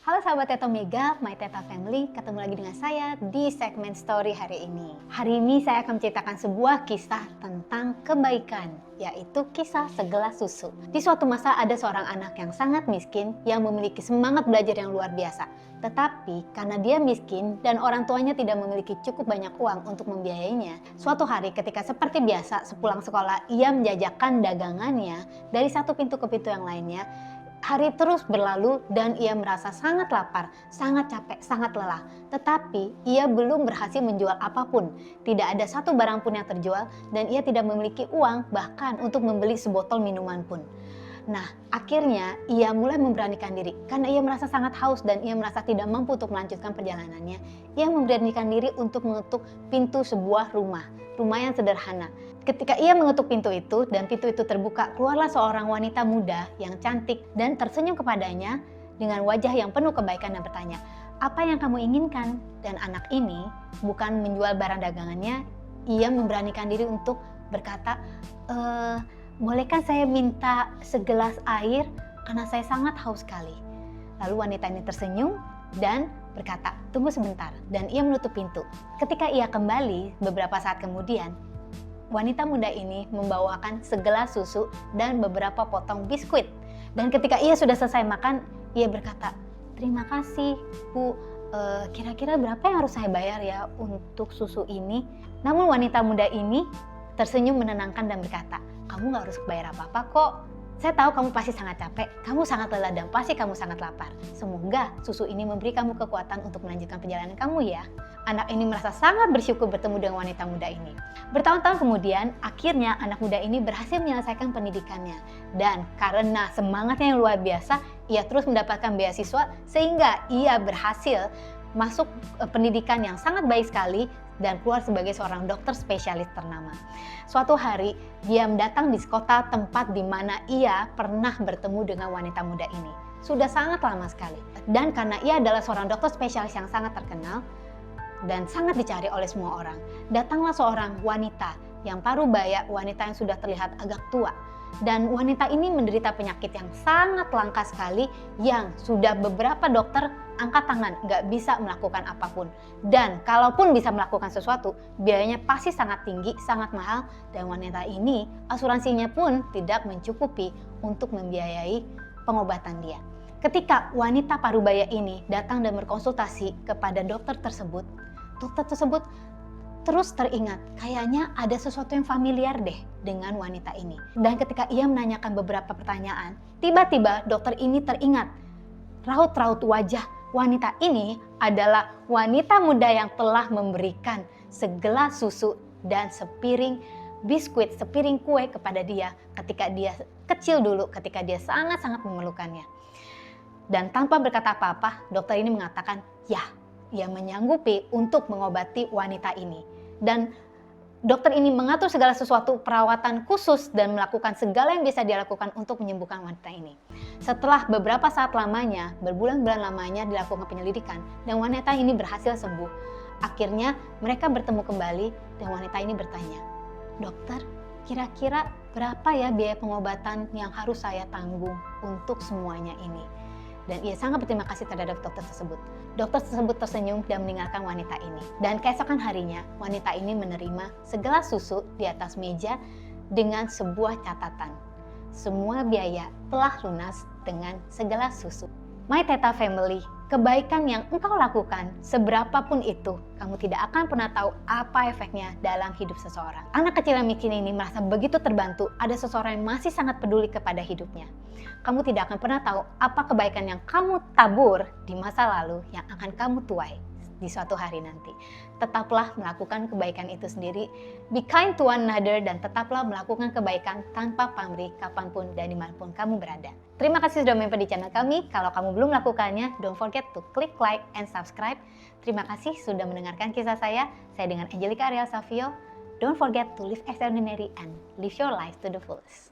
Halo sahabat Teta Mega, My Teta Family, ketemu lagi dengan saya di segmen story hari ini. Hari ini saya akan menceritakan sebuah kisah tentang kebaikan, yaitu kisah segelas susu. Di suatu masa ada seorang anak yang sangat miskin yang memiliki semangat belajar yang luar biasa. Tetapi karena dia miskin dan orang tuanya tidak memiliki cukup banyak uang untuk membiayainya, suatu hari ketika seperti biasa sepulang sekolah ia menjajakan dagangannya dari satu pintu ke pintu yang lainnya. Hari terus berlalu dan ia merasa sangat lapar, sangat capek, sangat lelah. Tetapi ia belum berhasil menjual apapun. Tidak ada satu barang pun yang terjual dan ia tidak memiliki uang bahkan untuk membeli sebotol minuman pun. Nah, akhirnya ia mulai memberanikan diri karena ia merasa sangat haus dan ia merasa tidak mampu untuk melanjutkan perjalanannya. Ia memberanikan diri untuk mengetuk pintu sebuah rumah yang sederhana. Ketika ia mengetuk pintu itu dan pintu itu terbuka, keluarlah seorang wanita muda yang cantik dan tersenyum kepadanya dengan wajah yang penuh kebaikan dan bertanya, "Apa yang kamu inginkan?" Dan anak ini bukan menjual barang dagangannya, ia memberanikan diri untuk berkata, "Bolehkah saya minta segelas air karena saya sangat haus sekali." Lalu wanita ini tersenyum dan berkata, "Tunggu sebentar," dan ia menutup pintu. Ketika ia kembali beberapa saat kemudian, wanita muda ini membawakan segelas susu dan beberapa potong biskuit. Dan ketika ia sudah selesai makan, ia berkata, "Terima kasih, Bu. Kira-kira berapa yang harus saya bayar ya untuk susu ini?" Namun wanita muda ini tersenyum menenangkan dan berkata, "Kamu gak harus bayar apa-apa kok. Saya tahu kamu pasti sangat capek, kamu sangat lelah dan pasti kamu sangat lapar. Semoga susu ini memberi kamu kekuatan untuk melanjutkan perjalanan kamu ya." Anak ini merasa sangat bersyukur bertemu dengan wanita muda ini. Bertahun-tahun kemudian, akhirnya anak muda ini berhasil menyelesaikan pendidikannya. Dan karena semangatnya yang luar biasa, ia terus mendapatkan beasiswa sehingga ia berhasil masuk pendidikan yang sangat baik sekali dan keluar sebagai seorang dokter spesialis ternama. Suatu hari, dia datang di kota tempat di mana ia pernah bertemu dengan wanita muda ini. Sudah sangat lama sekali. Dan karena ia adalah seorang dokter spesialis yang sangat terkenal dan sangat dicari oleh semua orang, datanglah seorang wanita yang parubaya, wanita yang sudah terlihat agak tua. Dan wanita ini menderita penyakit yang sangat langka sekali yang sudah beberapa dokter angkat tangan, nggak bisa melakukan apapun. Dan kalaupun bisa melakukan sesuatu, biayanya pasti sangat tinggi, sangat mahal. Dan wanita ini asuransinya pun tidak mencukupi untuk membiayai pengobatan dia. Ketika wanita parubaya ini datang dan berkonsultasi kepada dokter tersebut terus teringat, kayaknya ada sesuatu yang familiar deh dengan wanita ini. Dan ketika ia menanyakan beberapa pertanyaan, tiba-tiba dokter ini teringat raut-raut wajah wanita ini adalah wanita muda yang telah memberikan segelas susu dan sepiring biskuit, sepiring kue kepada dia ketika dia kecil dulu, ketika dia sangat-sangat memerlukannya. Dan tanpa berkata apa-apa, dokter ini mengatakan, ya, ia menyanggupi untuk mengobati wanita ini. Dan dokter ini mengatur segala sesuatu perawatan khusus dan melakukan segala yang bisa dia lakukan untuk menyembuhkan wanita ini. Setelah beberapa saat lamanya, berbulan-bulan lamanya dilakukan penyelidikan dan wanita ini berhasil sembuh. Akhirnya mereka bertemu kembali dan wanita ini bertanya, "Dokter, kira-kira berapa ya biaya pengobatan yang harus saya tanggung untuk semuanya ini?" Dan ia sangat berterima kasih terhadap dokter tersebut. Dokter tersebut tersenyum dan meninggalkan wanita ini. Dan keesokan harinya, wanita ini menerima segelas susu di atas meja dengan sebuah catatan. Semua biaya telah lunas dengan segelas susu. My Teta Family, kebaikan yang engkau lakukan, seberapapun itu, kamu tidak akan pernah tahu apa efeknya dalam hidup seseorang. Anak kecil yang miskin ini merasa begitu terbantu, ada seseorang yang masih sangat peduli kepada hidupnya. Kamu tidak akan pernah tahu apa kebaikan yang kamu tabur di masa lalu yang akan kamu tuai di suatu hari nanti. Tetaplah melakukan kebaikan itu sendiri, be kind to one another, dan tetaplah melakukan kebaikan tanpa pamrih kapanpun dan dimanapun kamu berada. Terima kasih sudah mampir di channel kami. Kalau kamu belum melakukannya, don't forget to click like and subscribe. Terima kasih sudah mendengarkan kisah saya. Saya dengan Angelica Ariel Savio. Don't forget to live extraordinary and live your life to the fullest.